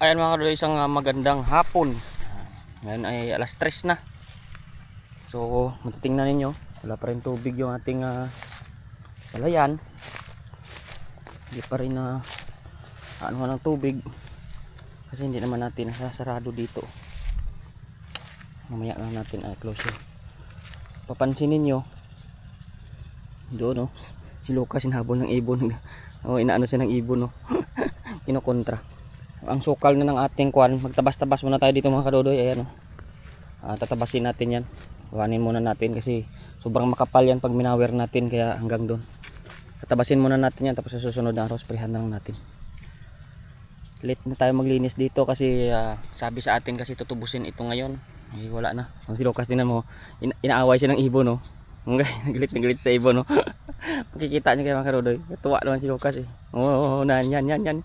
Ayan mga kadoy, isang magandang hapon. Ngayon ay alas 3 na. So matitingnan ninyo, wala pa rin tubig yung ating palayan. Hindi pa rin ano ng tubig. Kasi hindi naman natin nasasarado dito. Mamaya lang natin close yun. Papansinin nyo, doon si Lucas hinabol ng ibon. Inaano siya ng ibon kinokontra. Ang sukal na ng ating kwan, magtabas-tabas muna tayo dito mga kadodoy. Ayan tatabasin natin yan, kuhanin muna natin kasi sobrang makapal yan pag minawer natin, kaya hanggang doon tatabasin muna natin yan. Tapos sa susunod na araw sprayan na lang natin. Late na tayo maglinis dito kasi sabi sa atin kasi tutubusin ito ngayon. Wala na. Si Lucas, tingnan mo, inaaway siya ng ibon nagalit sa ibon makikita niyo kayo mga kadodoy, tuwa naman si Lucas yan.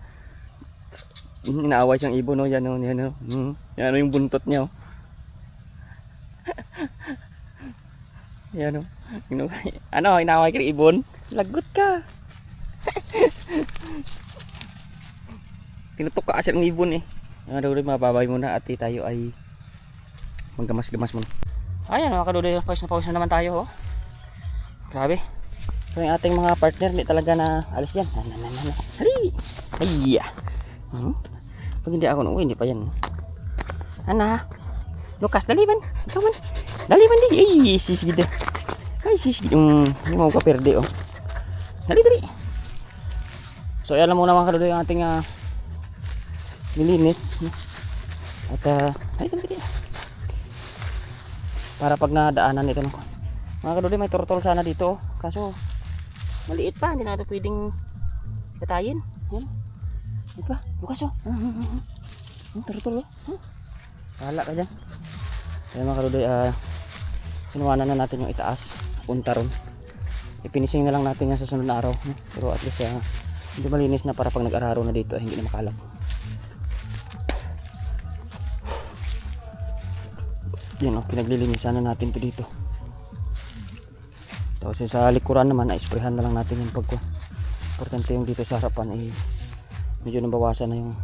Inaaway siyang ibon yan yung buntot niya yan inaaway ka ng ibon, lagot ka. Tinutok ka kasi ng ibon mga kadodoy, mababay muna at tayo ay maggamas-gamas muna. Ayan mga kadodoy, pawis na naman tayo grabe. So yung ating mga partner hindi talaga na alis yan. Hali! Ay! Pag hindi ako hindi pa yan. Lucas, daliban! Ikaw man! Daliban di! Ay! Sisigid! Ay! Sisigid! Hindi mo ka perde Dali! So ayan lang muna mga kadodoy yung ating nilinis. At dali! Para pag nadaanan ito mga kadodoy, may turtle sana dito kaso maliit pa, hindi natin pwedeng katayin. Yan. Ito ba? Lucas turtle Wala ka dyan. Kaya mga kadodoy, sinuwanan na natin yung itaas, punta ron. Ipinising na lang natin yan sa sunod na araw. Pero at least hindi malinis na para pag nag-araro na dito hindi na makalam. Yan pinaglilinisan na natin to dito. Tapos yung sa likuran naman, na-sprayhan na lang natin yung pagkuha. Importante yung dito sa harapan medyo nabawasan na yung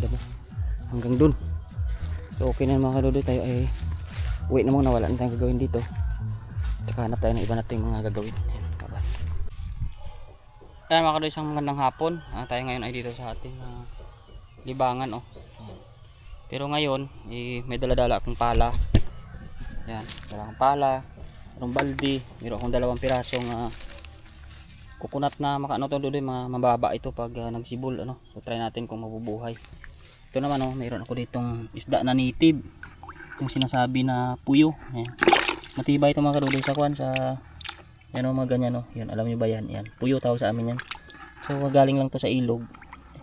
damo hanggang dun. So okay na mga kadodoy, tayo ay uwi na muna, wala na tayong gagawin dito. Tsaka hanap tayo ng iba natin mga gagawin. Bye. Ayan mga kadodoy, isang magandang hapon. Tayo ngayon ay dito sa ating libangan Pero ngayon may dala-dala akong pala. Ayan, dala akong pala, mayroong baldi, mayroon akong 2 pirasong coconut na mababa ito pag nagsibol So try natin kung mabubuhay. Ito naman mayroon ako ditong isda na native, yung sinasabi na puyo. Ayan. Matibay ito mga kadodoy sa kwan sa mga ganyan Yan, alam niyo ba yan? Yan, puyo tawag sa amin yan. So galing lang to sa ilog,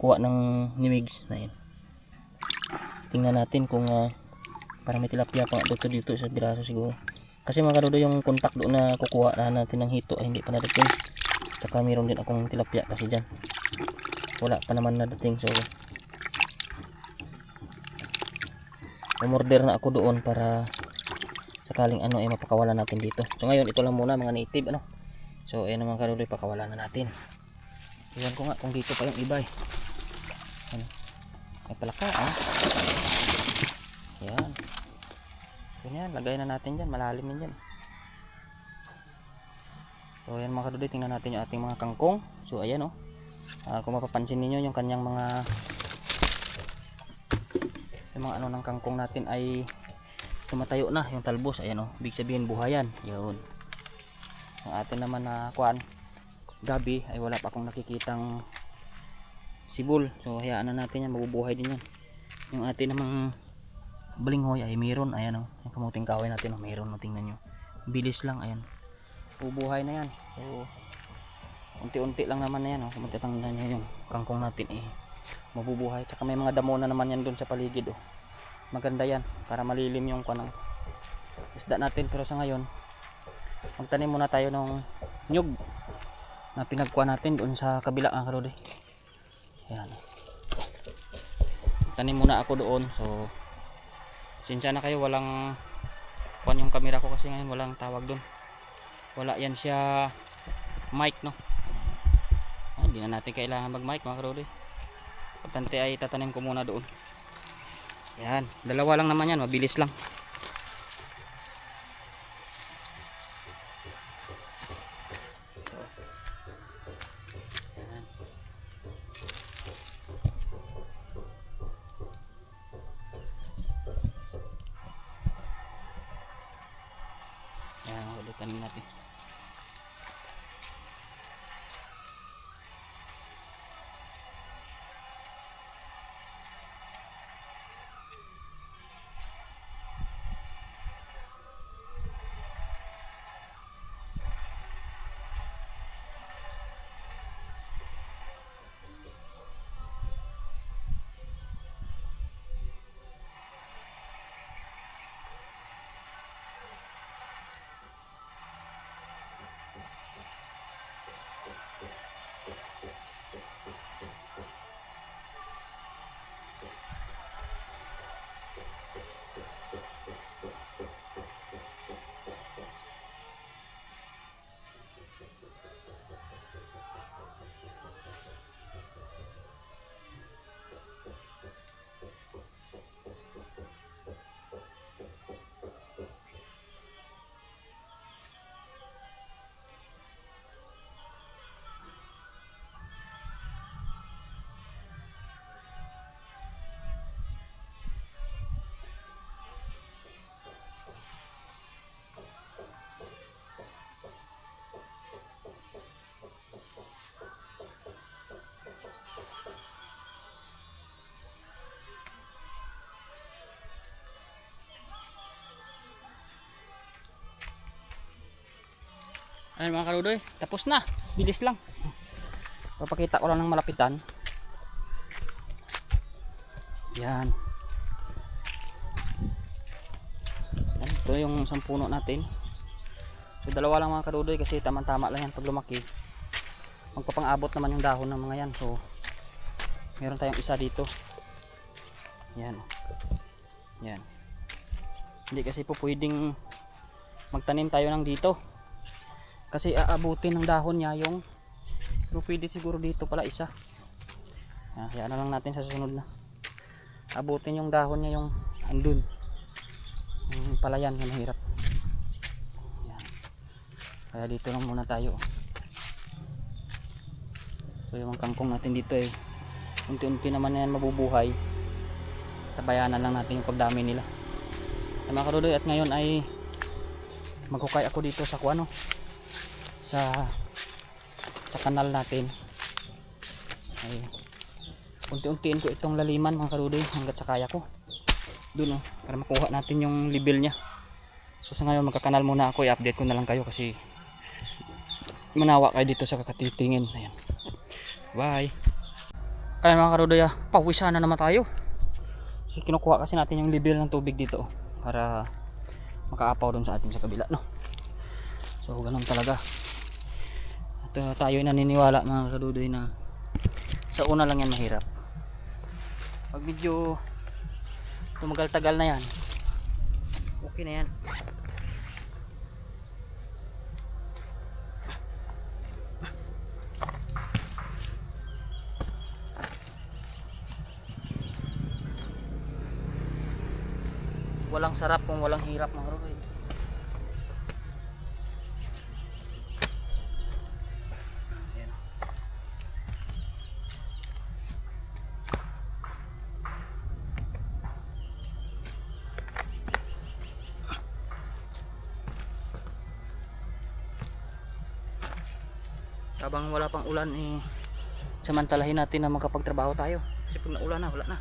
kuha ng nimigs na yan. Tingnan natin kung para may tilapia pa dito sa biraso siguro. Kasi mga kadodoy, yung contact doon na kukuha na natin ng hito ay hindi pa nadating. Tsaka mayroon din akong tilapia kasi dyan, wala pa naman nadating. So umorder na ako doon para sakaling mapakawalan natin dito. So ngayon ito lang muna mga native So ayan mga kadodoy, pakawalan na natin. Iwan ko nga kung dito pa yung iba May palaka Ayan. Ganyan, lagay na natin dyan, malalim yan dyan. So ayan mga kadodoy, tingnan natin yung ating mga kangkong. So ayan kung mapapansin niyo yung kanyang mga ng kangkong natin ay tumatayo na yung talbos. Ayan big sabihin buhayan. Yun. Ang atin naman na gabi ay wala pa akong nakikitang sibol. So hayaan na natin yan, mabubuhay din yan. Yung atin namang balinghoy ay mayroon. Ayan yung kamuting kahoy natin mayroon. Tingnan nyo, bilis lang. Ayan, bubuhay na yan. So unti-unti lang naman na yan kumunti na yan yung kangkong natin mabubuhay. Tsaka may mga damo na naman yan dun sa paligid maganda yan para malilim yung isda natin. Pero sa ngayon magtanim muna tayo ng nyug na pinagkuha natin doon sa kabila kadodoy. Ayan, tanim muna ako doon. So sinsya na kayo, walang yung camera ko kasi ngayon walang tawag doon, wala yan siya mic hindi na natin kailangan mag mic mga kadodoy. Importante ay tatanim ko muna doon. Yan, dalawa lang naman yan, mabilis lang. Yan, ulit tanim natin. Ayun mga kaludoy, tapos na. Bilis lang. Papakita ko lang ng malapitan. Yan. Yan, ito yung isang puno natin. So dalawa lang mga kaludoy kasi tama-tama lang yan pag lumaki. Magpapang-abot naman yung dahon ng mga yan. So meron tayong isa dito. Yan. Yan. Hindi kasi po pwedeng magtanim tayo ng dito. Kasi aabutin ng dahon niya yung, pero pwede siguro dito pala isa. Hayaan na lang natin sa susunod na. Abutin yung dahon niya yung andun. Yung palayan na mahirap. Yan. Kaya dito lang muna tayo. So yung kangkong natin dito unti-unti naman yan mabubuhay. Tabayanan lang natin yung pagdami nila. Ay mga kaludoy, at ngayon ay maghukay ako dito sa kuano. Sa kanal natin ay unti-untiin ko itong laliman mga kaludoy hanggat sa kaya ko dun para makuha natin yung level nya. So sa ngayon magkakanal muna ako, i-update ko na lang kayo kasi manawa kayo dito sa kakatitingin. Ayan. Bye. Ayan mga kaludoy, pawisan na naman tayo. So kinukuha kasi natin yung level ng tubig dito para makaapaw dun sa ating sa kabila, no? So ganun talaga. Tayo naniniwala mga kaludoy na sa una lang yan mahirap. Pag medyo tumagal-tagal na yan, okay na yan. Walang sarap kung walang hirap mga kaludoy. Habang wala pang ulan samantalahin natin na makapagtrabaho tayo kasi pag naulan na wala na.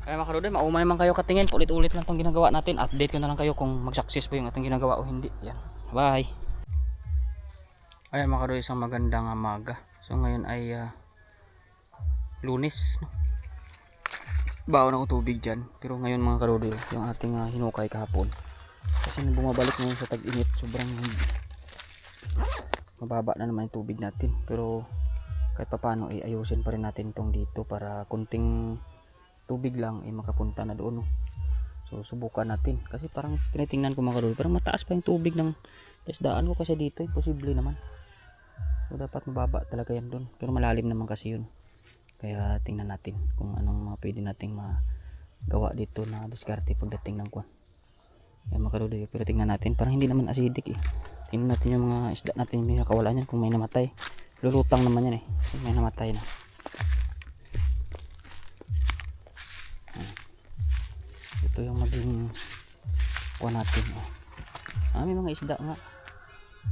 Kaya mga karudoy, maumay man kayo katingin. Ulit-ulit lang itong ginagawa natin. Update ko na lang kayo kung mag-success po yung ating ginagawa o hindi. Yan. Bye. Ayan mga karudoy, isang magandang umaga. So ngayon ay Lunes. Baon ako tubig dyan. Pero ngayon mga karudoy, yung ating hinukay kahapon. Kasi bumabalik ngayon sa tag-init. Sobrang mababa na naman yung tubig natin. Pero kahit papano ay ayusin pa rin natin itong dito para kunting tubig lang ay makapunta na doon, no? So subukan natin kasi parang tinitingnan ko mga karudoy, parang mataas pa yung tubig ng isdaan ko kasi dito imposible naman. So dapat mababa talaga yan doon, pero malalim naman kasi yun. Kaya tingnan natin kung anong mga pwede nating magawa dito na diskarte pagdating ng kwan. Yan mga karudoy, pero tingnan natin, parang hindi naman acidic eh. Tingnan natin yung mga isda natin, may nakawalan yan, kung may namatay. Lulutang naman yan eh, kung may namatay na. Ito yung maging kuha natin, oh. May mga isda nga,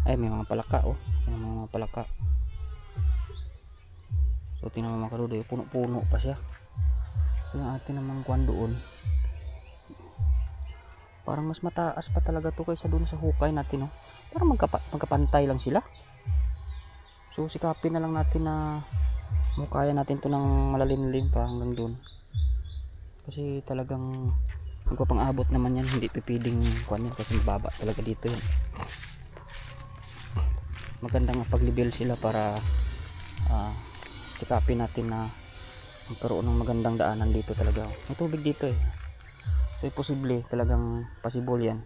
ay may mga palaka, oh. May mga palaka. So tingnan mo mga karudoy, puno-puno pa siya. So yung atin namang kuhan doon, parang mas mataas pa talaga to kaysa doon sa hukay natin, oh. Parang magkapantay lang sila. So sikapin na lang natin na mukaya natin to ng malalim-lim pa hanggang doon, kasi talagang magpapang-abot naman yan, hindi pipiling kuan yan kasi mababa talaga dito yan. Maganda nga pag-level sila para sikapin natin na magkaroon ng magandang daanan dito talaga. May tubig dito eh, so posible talagang possible yan,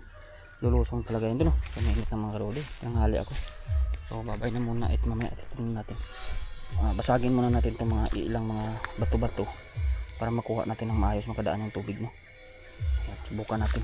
lulusong talaga yan doon, oh. So mainit ng mga karudoy, tanghali ako. So babay na muna at mamaya titingnan natin, basagin muna natin itong mga ilang mga bato-bato para makuha natin ng maayos makadaan yung tubig, no? Subukan natin.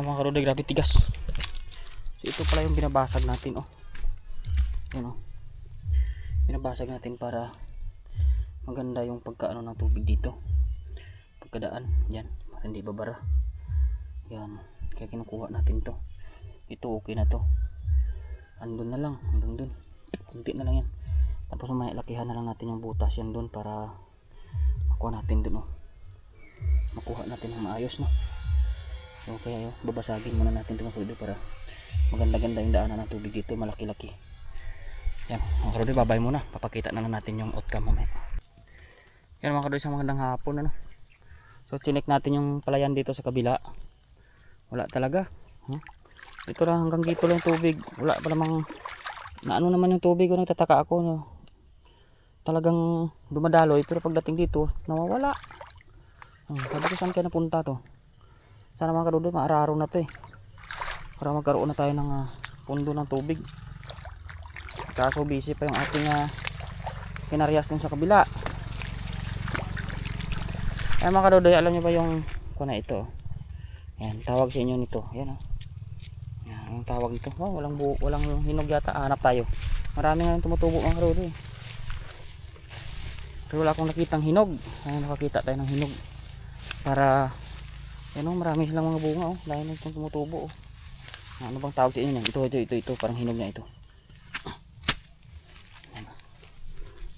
Mga karudoy, grabe tigas. So ito pala yung binabasag natin, oh. Yan, oh. binabasag natin para maganda yung pagkaano ng tubig dito, pagkadaan yan, para hindi babara. Yan, kaya kinukuha natin to. Ito okay na to, andun na lang, hanggang dun, kunti na lang yan. Tapos may lakihan na lang natin yung butas yan dun para makuha natin dun, makuha natin ng maayos, no. So kaya babasagin muna natin ito mga para maganda-ganda yung daanan ng tubig dito, malaki-laki. Yan mga kadoy, babay muna, papakita na lang natin yung outcome mamaya. Yan mga kadoy, sa magandang hapon, ano. So chinek natin yung palayan dito sa kabila, wala talaga. Dito lang, hanggang dito lang tubig, wala pa namang na ano naman yung tubig. Nagtataka ako, no, talagang dumadaloy, pero pagdating dito nawawala. Sabi ko, saan kaya napunta to? Sana mga kadoy, maararo na to para magkaroon na tayo ng pundo ng tubig. Kaso busy pa yung ating kinarias dun sa kabila. Ay mga kadoy, alam nyo ba yung kuna ito? Yan, tawag sa inyo nito. Yan, yan yung tawag nito. Walang hinog yata. Hanap tayo. Marami nga yung tumutubo mga kadoy. Pero wala akong nakitang hinog. Ay, nakakita tayo ng hinog. Para yan, marami silang mga bunga, lain na itong tumutubo. Ano bang tawag sa inyo niyan? Ito, parang hinog na ito.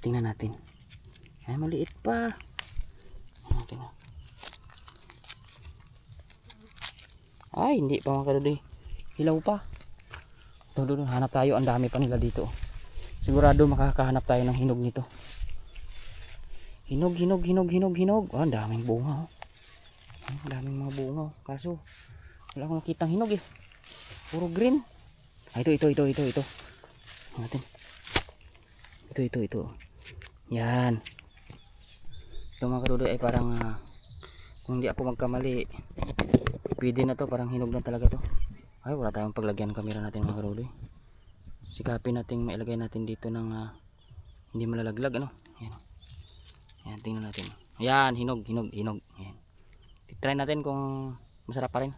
Tingnan natin. Ay, maliit pa. Tingnan. Ay, hindi pa mga kadoy. Hilaw pa. Doon, hanap tayo. Ang dami pa nila dito. Sigurado makakahanap tayo ng hinog nito. Hinog. Ang daming bunga. Ang daming mga bunga. Kaso, wala akong nakitang hinog Puro green. Ay, ito. Natin. Ito. Yan. Ito mga kadoy ay parang kung hindi ako magkamali, pwede na to, parang hinog na talaga to. Ay, wala tayong paglagyan ng camera natin mga kadoy. Sikapin natin mailagay natin dito ng hindi malalaglag, ano. Yan, tingnan natin. Yan, hinog. Yan. Try natin kung masarap pa rin.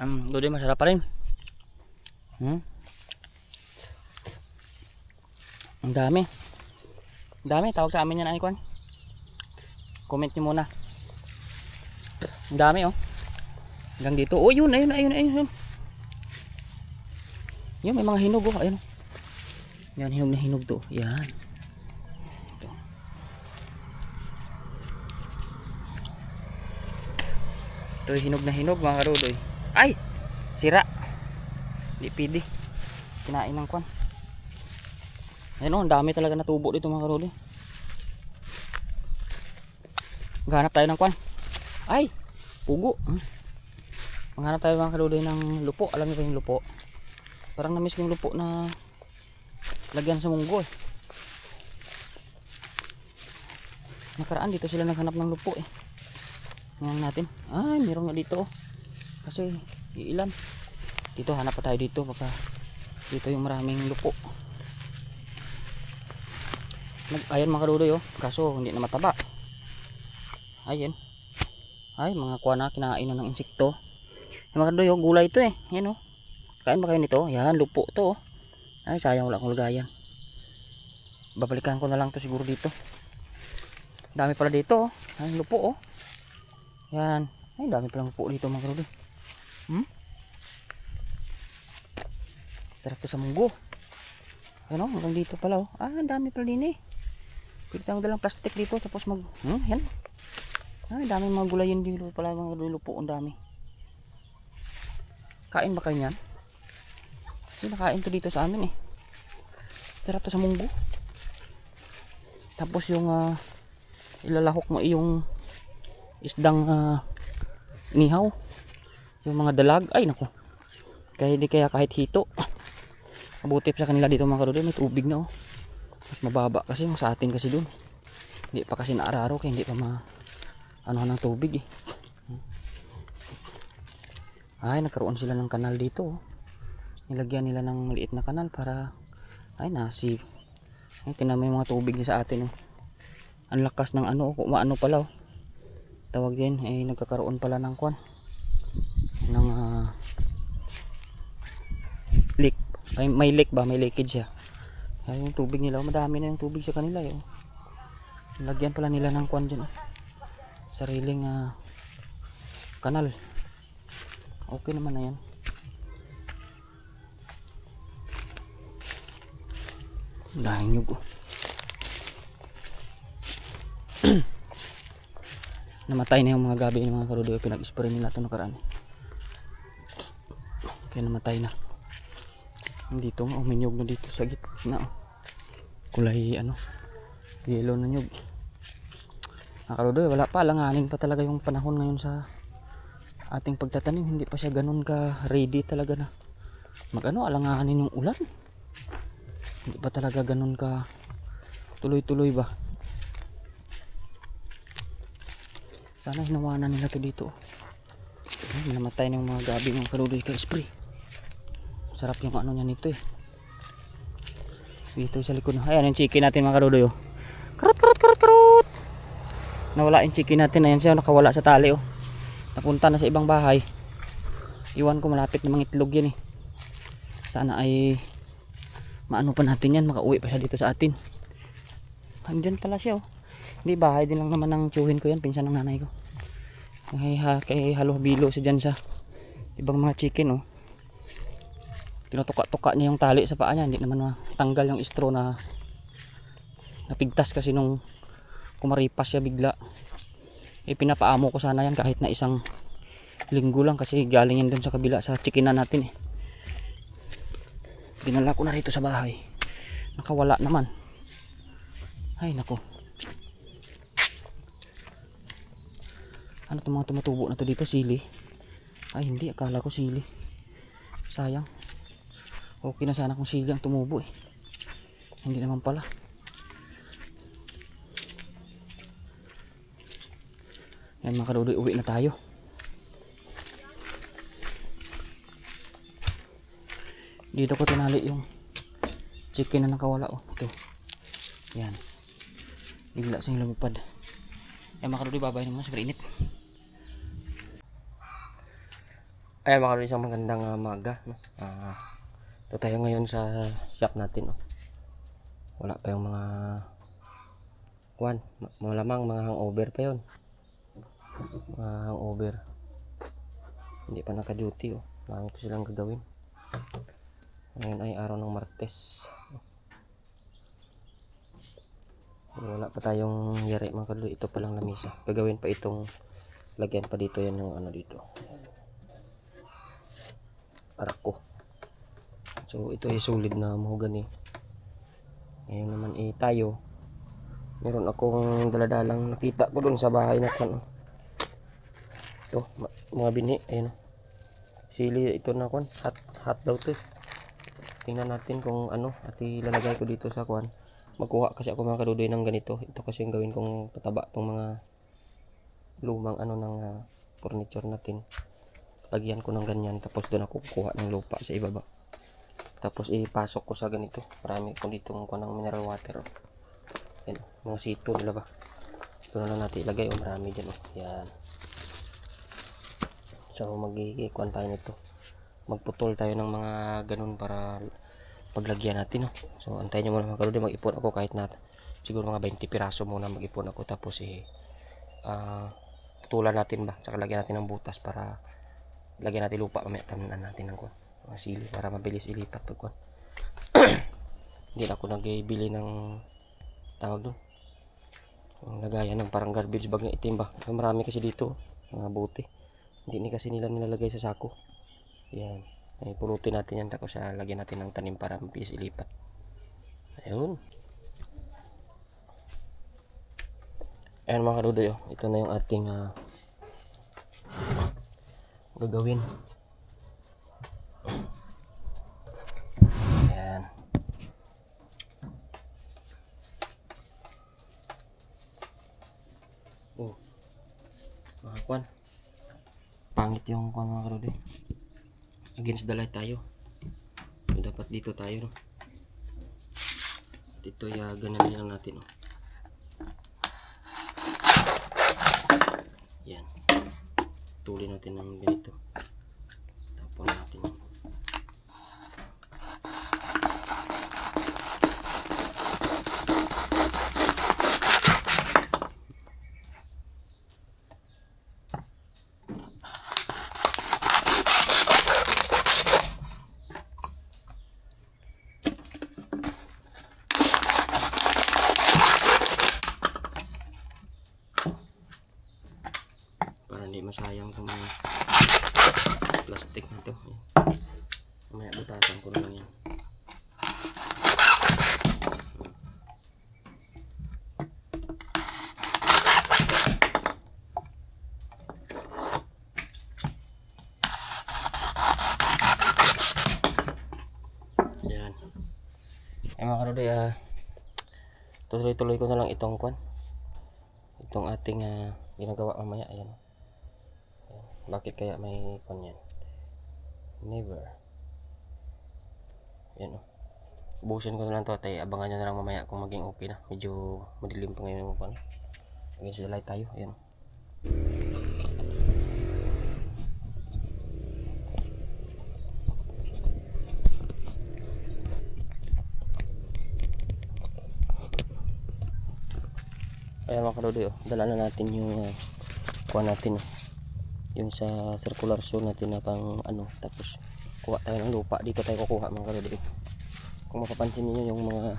Doon masarap pa rin. Ang dami. Tawag sa amin yan, Anikwan. Comment nyo muna. Ang dami, hanggang dito. Ayun. Yan, may mga hinog, ayun. Yan, hinog na hinog to. Yan. Ito hinog na hinog mga kadoy. Ay! Sira. Hindi pwede. Kinain ng kwan. Ayun, ang dami talaga natubo dito mga kadoy. Maghanap tayo ng kwan. Ay! Pugo. Maghanap tayo mga kadoy ng lupo. Alam niyo ba yung lupo? Parang namiss ko yung lupo na lagyan sa munggo. Nakaraan dito sila naghanap ng lupo Ngayon natin. Ay, meron nga dito. Kasi ilan. Dito hanap pa tayo dito. Baka dito yung maraming lupo. Ayan mga kadoy kaso hindi na mataba. Ayan. Ay, mga kuha na kinain na ng insekto. Mga kadoy gulay ito Ayan Kain ba kayo nito? Yan, lupo to Ay, sayang wala akong lagayan. Babalikan ko na lang to siguro dito. Dami pala dito Ay, lupo Yan. Ay, dami palang lupo dito mga kadoy. Sarap to sa munggo. Ano, hanggang dito pala ang dami pala din Pwede tayong dalang plastic dito tapos yan. Ay, dami mga gulayin dito pala mga kadoy, lupo, ang dami. Kain ba kayo niyan? Kasi nakain to dito sa amin Sarap to sa munggo. Tapos yung ilalahok mo yung isdang nihaw, yung mga dalag. Ay nako, kahit hito mabuti sa kanila dito mga kadoy, may tubig na mas mababa kasi yung sa atin kasi dun hindi pa kasi naararo kaya hindi pa ng tubig Ay, nagkaroon sila ng kanal dito nilagyan nila ng maliit na kanal para nasib. Ay, tinamay mga tubig sa atin ang lakas ng kung maano pala tawag din nagkakaroon pala ng kwan ng leak May leak ba, may leakage siya. Ay, yung tubig nila, madami na yung tubig sa kanila eh. Lagyan pala nila ng kwan dyan. Sariling kanal. Okay naman na yan. Dahil nyug. Namatay na yung mga gabi ng mga karudoy. Pinag-spray nila ito nakaraan. Kaya namatay na. Dito nga, uminyog na dito sa gitna. Kulay yellow na nyug. Mga karudoy, wala pa. Alanganin pa talaga yung panahon ngayon sa ating pagtatanim. Hindi pa siya ganun ka ready talaga na alanganin yung ulan. Hindi pa talaga ganun ka tuloy-tuloy ba. Sana hinawanan nila to dito. Namatay na yung mga gabi mga karudoy ka spray. Sarap yung niya nito eh. Dito sa likod. Ayan yung chicken natin mga karudoy oh. Karot karot karot karot. Nawala yung chicken natin. Ayan siya nakawala sa tali oh. Napunta na sa ibang bahay. Iwan ko malapit na mga itlog yan eh. Sana ay maano pa natin yan. Makauwi pa siya dito sa atin. Andyan pala siya oh. Hindi, bahay din lang naman ng tiyuhin ko yan. Pinsan ng nanay ko. Kay halo-bilo siya dyan sa ibang mga chicken oh. Tinutuka-tuka niya yung tali sa paa niya. Hindi naman matanggal yung straw na napigtas kasi nung kumaripas siya bigla. Pinapaamo ko sana yan kahit na isang linggo lang kasi galing yan dun sa kabila sa chickenan natin eh. Dinala ko na rito sa bahay. Nakawala naman. Ay nako. Ano itong mga tumatubo na to dito? Sili? Ay hindi, akala ko sili. Sayang. Okay na sana kung sili ang tumubo eh. Hindi naman pala. Yan mga karudoy, uwi na tayo. Dito ko tinali yung chicken na nakawala oh. Ito. Yan. Bigla siyang lumipad. Yan mga karudoy, babay naman sa init. Ayan mga karudoy, isang magandang maga no? Ito tayo ngayon sa shop natin oh. Wala pa yung mga malamang mga hangover pa yun. Mga hangover. Hindi pa naka duty oh. Marami pa silang gagawin. Ngayon ay araw ng Martes. Wala pa tayong yari mga karudoy. Ito pa lang lamisa. Gagawin pa itong lagyan pa dito yan ng dito. Arako. So ito ay solid na mahogany. Ngayon naman tayo. Meron akong daladalang nakita ko dun sa bahay na kan. Ito, mga bini, ayun. Sili ito na kan, hot daw 'to. Tingnan natin kung at ilalagay ko dito sa kan. Magkuha kasi ako mga karudoy ng ganito. Ito kasi yung gawin kong pataba tong mga lumang ng furniture natin. Lagyan ko ng ganyan tapos doon ako kukuha ng lupa sa ibaba. Tapos ipasok ko sa ganito. Marami ko dito ng mineral water. Yan, mga sito nila ba. Ito na lang natin ilagay marami dyan Yan. So magkikuan tayo nito. Magputol tayo ng mga ganun para paglagyan natin So antayin nyo muna mga karudoy, mag-ipon ako kahit na siguro mga 20 piraso muna mag-ipon ako tapos putulan natin ba. Saka lagyan natin ng butas para lagyan natin lupa, mamaya tamanan natin ng mga sili para mabilis ilipat pag hindi na ako nagbili ng tawag doon lagayan ng parang garbage bag na itim ba. Marami kasi dito mga buti, hindi kasi nila nilalagay sa sako. Yan, ay pulutin natin yan tapos lagyan natin ng tanim para mabilis ilipat. Ayun, ayan mga karudoy ito na yung ating gagawin. Ayan. Mga kwan. Pangit yung kwan mga karudoy. Against the light tayo. So, dapat dito tayo Dito ganun lang natin Yan. Tuloy natin ng ganito. Tapon natin. putik na ito. Mamaya butasan ko na lang yan. Yan. Ay mga kaludoy, tuloy-tuloy ko na lang itong itong ating ginagawa mamaya. Ayan. Bakit kaya may yan? Never. Yan o. Ubusin ko na lang to at abangan nyo na lang mamaya kung maging okay na. Medyo madilim pa ngayon yung Against the light tayo. Ayan. Ayan mga kaludoy, dala na natin yung natin yung sa circular saw natin na pang tapos kuha tayo ng lupa. Dito tayo kukuha mga kaludoy. Kung mapapansin niyo yung mga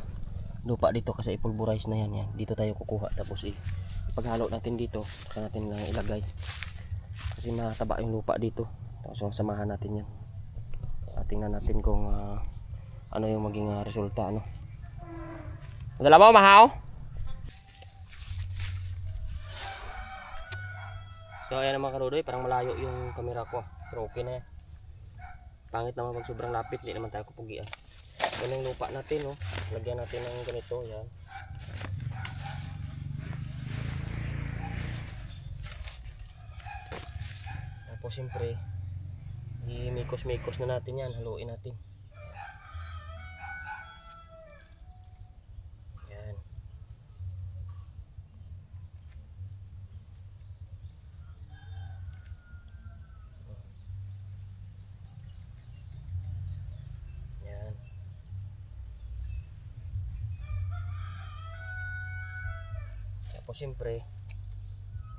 lupa dito kasi ipulverize na yan. Dito tayo kukuha tapos paghalo natin dito saka natin lang ilagay kasi mataba yung lupa dito. So samahan natin yan. Tingnan natin kung ano yung maging resulta. Madala mo mahaw. So ayan mga kaludoy, parang malayo yung camera ko pero okay na yan. Pangit naman pag sobrang lapit, hindi naman tayo kupugian. Yan yung lupa natin, lagyan natin ng ganito. Yan. Tapos siyempre i-mikos-mikos na natin yan, haluin natin. Yan. Yan. Tapos siyempre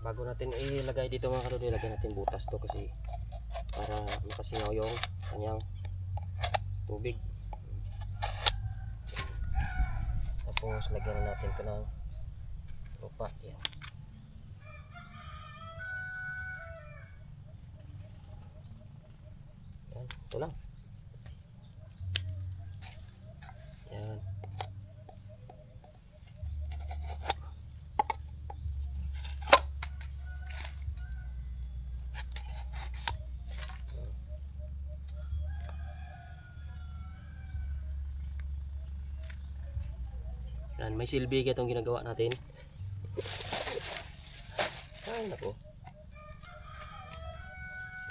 bago natin ilagay dito mga kaludoy, lagyan natin butas to kasi para makasingaw yung kanyang tubig. Tapos lagyan na natin ito ng lupa. Yan. Yan, ito lang. Yan. Yan, may silbi itong ginagawa natin. Ay nako.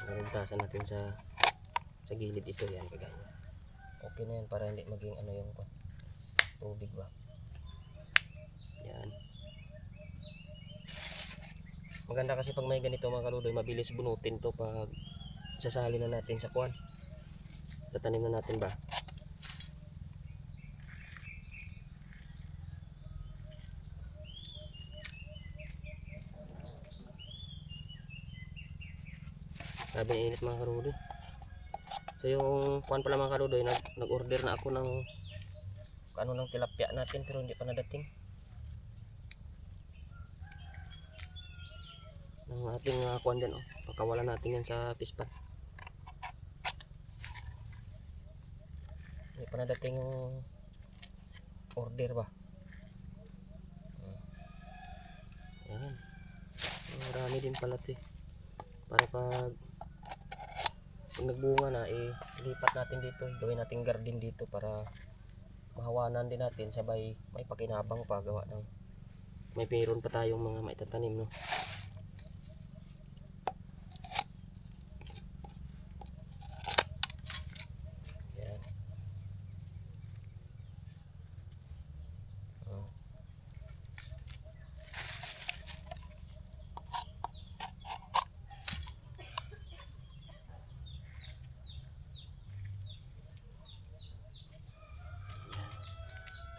Naluntasan natin sa gilid ito. Yan, kagaya. Okay na yan para hindi maging yung tubig ba. Yan. Maganda kasi pag may ganito mga kaludoy, mabilis bunutin to pag sasali na natin sa tatanim na natin ba. Grabe init mga kaludoy. So yung pala mga kaludoy, nag-order na ako ng ng tilapia natin pero hindi pa nadating. Ng ating dyan pagkawalan natin yan sa pispan. Hindi pa nadating yung order ba. Ayan. Marami din pala ito para pag nagbunga na ilipat natin dito, gawin natin garden dito para mahawanan din natin, sabay may pakinabang pa gawa ng may meron pa tayong mga maitatanim Yan.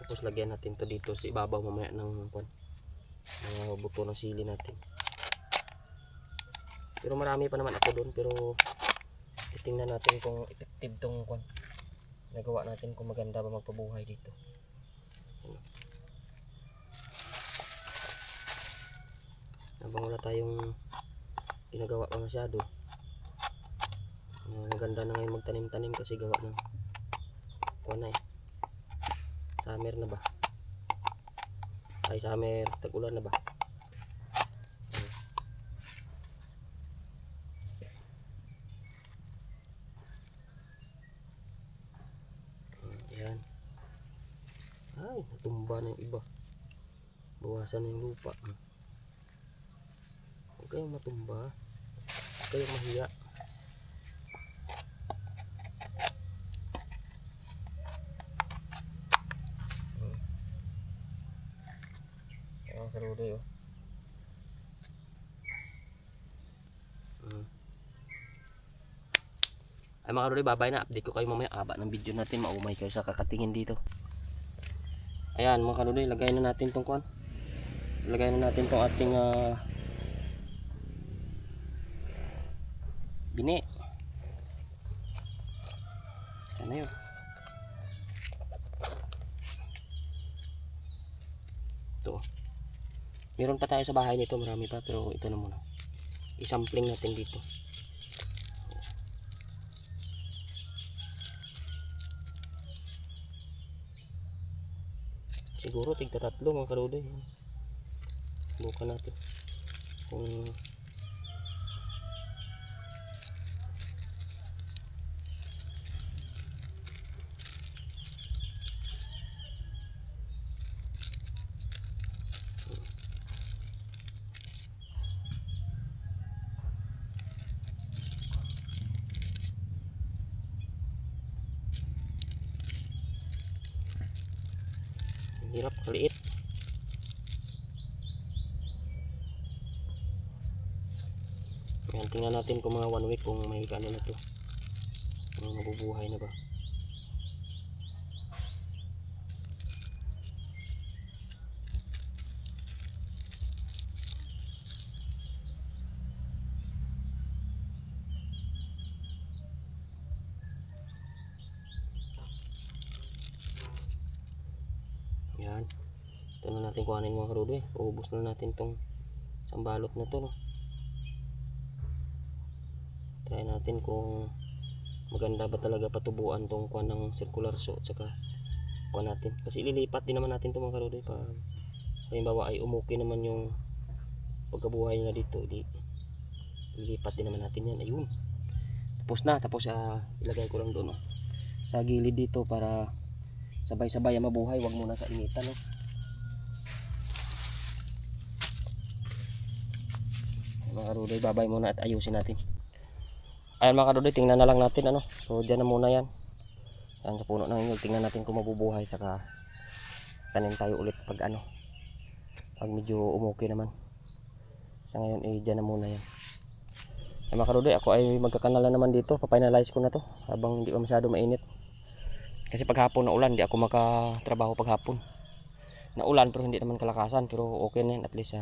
Tapos lagyan natin to dito sa ibabaw mamaya ng mga buto ng sili natin. Pero marami pa naman ako doon, pero titingnan natin kung effective tong nagawa natin, kung maganda ba magpabuhay dito. Habang wala tayong ginagawa pa masyado, maganda na ngayon magtanim-tanim kasi gawa ng na eh. Summer na ba? Ay summer, tag-ulan na ba? Ayan. Ay, natumba na yung iba. Bawasan na yung lupa. Huwag kayong matumba. Huwag kayong mahiya. Ayan, karuday oh. Ay mga karuday, babay na. Update ko kayo mamaya. Aba ng video natin. Maumay kayo sa kakatingin dito. Ayan mga karuday, lagay na natin tong kuan. Lagay na natin tong ating bini. Ano yun? Ito. Meron pa tayo sa bahay nito, marami pa, pero ito na muna. I-sampling natin dito. Siguro tigta 3 mga karuday. Bukan natin kung hirap, kaliit. Ayan, tingnan natin kung mga 1 week kung may ano na to, kung nabubuhay na ba. Ayan, ito na natin kuhanin mga karudoy. Paubos na natin tong sambalot na to, no? Try natin kung maganda ba talaga patubuan tong kuha ng circular saw at saka kuha natin. Kasi ililipat din naman natin itong mga karudoy. Pa halimbawa ay umuki naman yung pagkabuhay na dito, ililipat din naman natin yan. Ayun, tapos na. Tapos ilagay ko lang doon sa gilid dito para sabay-sabay mabuhay. Huwag muna sa initan, no? Mga karudoy, babay muna at ayusin natin. Ayan mga karudoy, tingnan na lang natin ano. So dyan na muna yan. Yan sa puno ng inyog. Tingnan natin kung mabubuhay. Saka tanim tayo ulit pag ano, pag medyo umuki naman. Sa ngayon dyan na muna yan. Ayan mga karudoy, ako ay magkakanala naman dito. Papinalize ko na to habang hindi pa masyado mainit. Kasi pag hapon na ulan, hindi ako makatrabaho pag hapon. Na ulan pero hindi naman kalakasan. Pero okay na yan, at least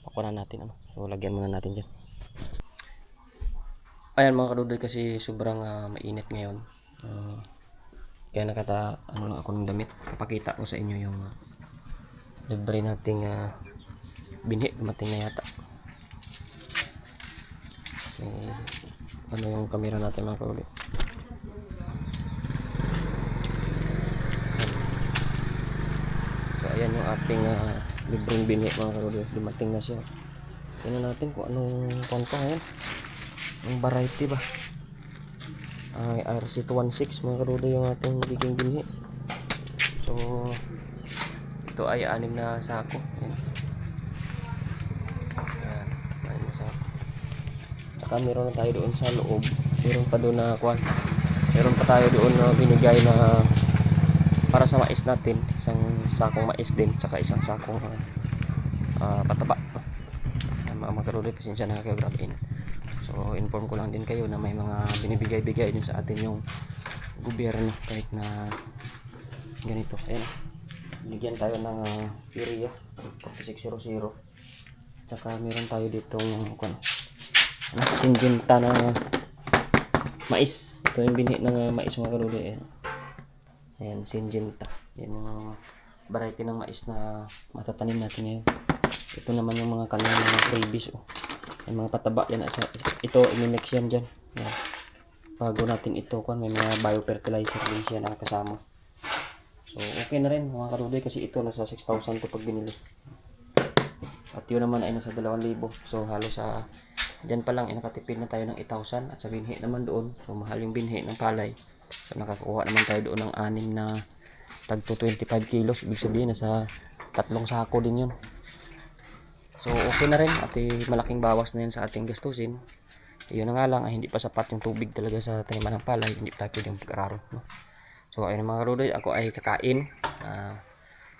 pakunan natin ano. So lagyan muna natin dyan. Ayan mga kadudoy, kasi sobrang mainit ngayon. Kaya ano lang ako ng damit. Papakita ko sa inyo yung libre nating binhi. Dumating na yata. Ano yung camera natin mga kadudoy. So ayan yung ating libreng binhi mga kadudoy. Dumating na siya. Tingnan natin kung anong konto ngayon. Ang variety ba ay RC216 mga karudoy yung ating magiging binhi. So ito ay 6 na sako. Ayan. Ayan, 6 na sako. Saka meron na tayo doon sa loob. Meron pa doon na kuwan. Meron pa tayo doon na binigay na para sa mais natin. Isang sakong mais din, saka isang sakong pataba. Mga karudoy, pasensya na kayo, grabe init. So inform ko lang din kayo na may mga binibigay-bigay din sa atin yung gobyerno kahit na ganito. Ayan, bigyan tayo ng urea 4600. Tsaka meron tayo ditong Syngenta na mais. Ito yung binhi ng mais mga karudoy. Ayan, Syngenta. Yan yung variety ng mais na matatanim natin ngayon. Ito naman yung mga kanyang mga freebies. Yung mga pataba yan. Ito, imimix yan dyan. Yan. bago natin ito kung may mga biofertilizer din siya na kasama. So okay na rin mga karudoy, kasi ito nasa 6,000 to pag binili. At yun naman ay nasa 2,000. So halos sa dyan pa lang ay nakatipid na tayo ng 8,000. At sa binhi naman doon, so mahal yung binhi ng palay. So nakakuha naman tayo doon ng 6 na tag to 25 kilos. Ibig sabihin nasa 3 sako din yun. So okay na rin at malaking bawas na yun sa ating gastusin. Yun na nga lang ay hindi pa sapat yung tubig talaga sa taniman ng palay. Hindi pa tayo pwedeng pag-araro, no? So ayun mga karudoy, ako ay kakain.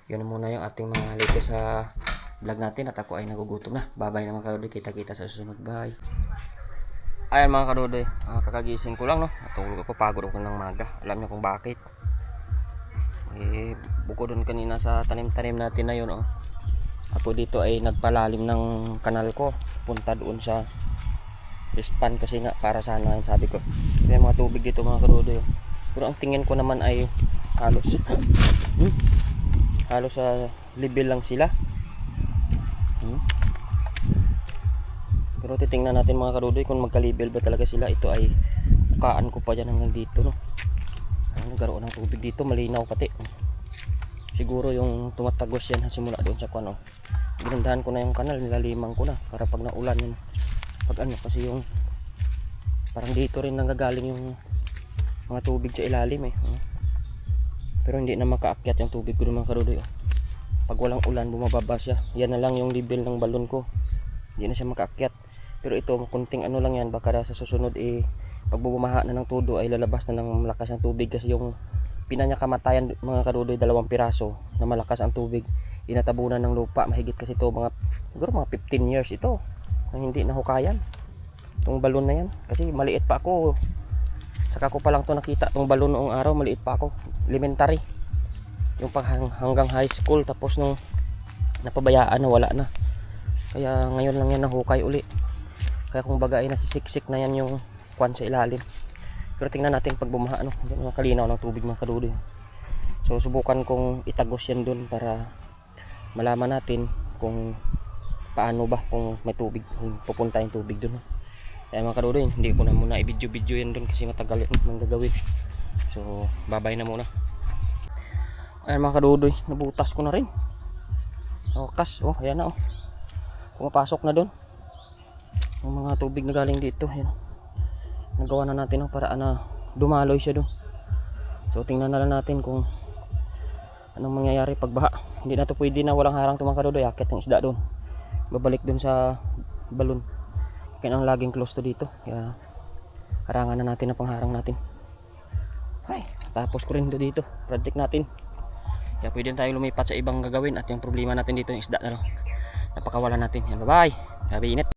Yun na muna yung ating mga latest sa vlog natin at ako ay nagugutom na. Bye-bye na mga karudoy, kita-kita sa susunod. Bye. Ayan mga karudoy, kakagising ko lang, no? Natulog ako, pagod ako ng maga. Alam niyo kung bakit. Buko doon kanina sa tanim-tanim natin na yun, oh. Ako dito ay nagpalalim ng kanal ko punta doon sa pispan, kasi nga para sana yun, sabi ko. May mga tubig dito mga karudoy, oh. Pero ang tingin ko naman ay halos halos sa level lang sila. Pero titingnan natin mga karudoy kung magka-level ba talaga sila. Ito ay bukaan ko pa dyan hanggang dito, no? Nagkaroon ng tubig dito, malinaw pati. Siguro yung tumatagos yan simula doon sa kuno. Ginandahan ko na yung kanal, nilaliman ko na para pag naulan yun. Pag ano, kasi yung parang dito rin nanggagaling yung mga tubig sa ilalim eh. Pero hindi na makaakyat yung tubig ko mga karudoy. Pag walang ulan, bumababa siya. Yan na lang yung level ng balon ko. Hindi na siya makaakyat. Pero ito, kunting ano lang yan. Baka sa susunod pag bumaha na ng todo ay lalabas na ng malakas ang tubig. Kasi yung pinanya kamatayan mga karudoy, 2 piraso na malakas ang tubig. Inatabunan ng lupa. Mahigit kasi ito siguro mga 15 years ito na hindi nahukayan itong balon na yan. Kasi maliit pa ako. Saka ko pa lang to nakita itong balon noong araw. Maliit pa ako, elementary. Yung hanggang high school. Tapos nung napabayaan na, wala na. Kaya ngayon lang yan nahukay uli. Kaya kung baga ay nasisiksik na yan yung kwan sa ilalim. Pero tingnan natin pag bumaha, no? Hindi makalinaw ng tubig mga karudoy. So subukan kong itagos yan dun para malaman natin kung paano ba kung may tubig, kung pupunta yung tubig dun, no? Kaya mga karudoy, hindi ko na muna i-video yan dun kasi matagal yung gagawin. So bye-bye na muna. Ayan mga karudoy, nabutas ko na rin. Wakas, ayan na, pumapasok na dun yung mga tubig na galing dito. Ayan, nagawa na natin ang paraan na dumaloy siya dun. So tingnan na lang natin kung anong mangyayari pag baha. Hindi na to pwede na walang harang to mga karudoy. Akit ng isda dun, babalik dun sa balon. Kaya ang laging close to dito, kaya harangan na natin ang pangharang natin. Ay, tapos ko rin dito project natin. Kaya pwede tayong lumipat sa ibang gagawin. At yung problema natin dito yung isda na lang, napakawalan natin. Yan, bye bye. Gabi init.